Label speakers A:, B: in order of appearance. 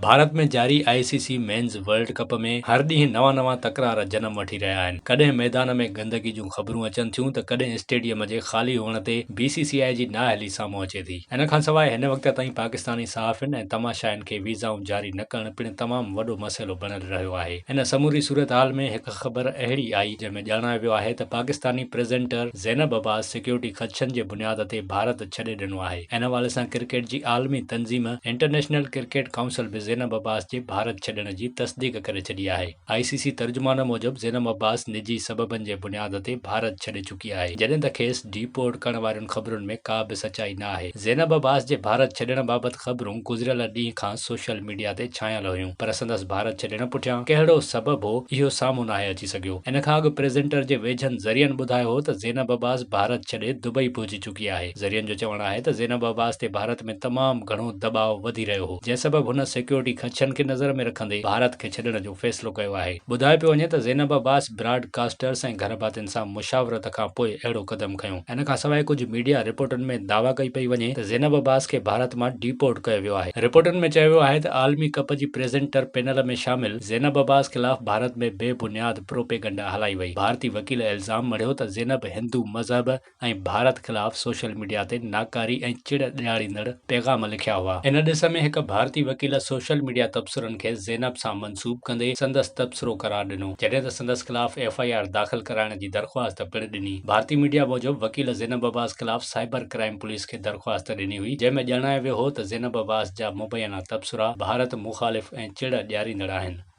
A: भारत में जारी ICC men's world कप में हर ॾींहुं नवां तकरार जनम वठी रहिया आहिनि। कॾहिं मैदान में गंदगी जूं ख़बरूं अचनि थियूं त कॾहिं स्टेडियम जे ख़ाली हुअण ते बीसीसीआई जी नाअहली साम्हूं अचे थी। इन खां सवाइ हिन वक़्त ताईं पाकिस्तानी सहाफ़ियुनि ऐं तमाशाइनि खे वीज़ाऊं जारी न करणु पिणु तमामु वॾो मसइलो बणियल रहियो आहे। इन समूरी सूरत हाल में हिकु ख़बर अहिड़ी आई जंहिंमें ॼाणायो वियो आहे त पाकिस्तानी प्रेज़ेंटर ज़ैनब अब्बास सिक्योरिटी ख़दशनि जे बुनियाद ते भारत छॾे ॾिनो आहे। इन हवाले सां क्रिकेट जी आलमी तंज़ीम इंटरनेशनल क्रिकेट काउंसिल बि ज़ैनब अब्बास जे भारत छॾण जी तस्दीक करे छॾी आहे। आईसीसी तर्जुमान मूजिबि ज़ैनब अब्बास निजी सबबनि जे बुनियाद ते भारत छॾे चुकी आहे, जॾहिं त खेसि डिपोर्ट करण वारियुनि ख़बरुनि में का बि सचाई न आहे। ज़ैनब अब्बास जे भारत छॾण बाबति ख़बरूं गुज़िरियल ॾींहं खां सोशल मीडिया ते छायल हुयूं, पर संदसि भारत छॾण पुठियां कहिड़ो सबबु हो इहो साम्हूं नाहे अची सघियो। इन खां अॻु प्रेज़ेंटर जे वेझनि ज़रियनि ॿुधायो हो त ज़ैनब अब्बास भारत छॾे दुबई पहुची चुकी आहे। ज़रियनि जो चवणु आहे त ज़ैनब अब्बास ते भारत में तमामु घणो दबाव वधी रहियो हो, जंहिं सबबु हुन सिक्योरिटी ख़दशनि खे नज़र में रखंदे भारत खे छॾण जो फ़ैसिलो कयो आहे। ॿुधायो पियो वञे त ज़ैनब अब्बास ब्रॉडकास्टर्स ऐं घर भातियुनि सां मुशावरत खां पोइ अहिड़ो क़दम खंयो। इन खां सवाइ कुझु मीडिया रिपोर्टुनि में दावा कई पई वञे त ज़ैनब अब्बास खे भारत मां डिपोर्ट कयो वियो आहे। रिपोर्टुनि में चयो वियो आहे त आलमी कप जी प्रेज़ेंटर पैनल में शामिल ज़ैनब अब्बास ख़िलाफ़ भारत में बेबुनियाद प्रोपेगंडा हलाई वई। भारतीय वकील इल्ज़ाम मढ़ियो त ज़ैनब हिंदू मज़हब ऐं भारत ख़िलाफ़ सोशल मीडिया ते नाकारी ऐं चिड़ ॾियारींदड़ पैगाम लिखिया हुआ। इन ॾिस में हिकु भारतीय वकील सोशल मीडिया तबसरनि खे ज़ैनब सां मंसूब कंदे संदसि तबसरो करार ॾिनो, जॾहिं त संदसि ख़िलाफ़ एफआईआर दाख़िल कराइण जी दरख़्वास्त पिणु ॾिनी। भारतीय मीडिया मूजिबि वकील ज़ैनब अब्बास ख़िलाफ़ साइबर क्राइम पुलिस खे दरख़्वास्त ॾिनी हुई, जंहिंमें ॼाणायो वियो हो त ज़ैनब अब्बास जा मुबैना तबसरा भारत मुख़ालिफ़ ऐं चिड़ ॾियारींदड़ आहिनि।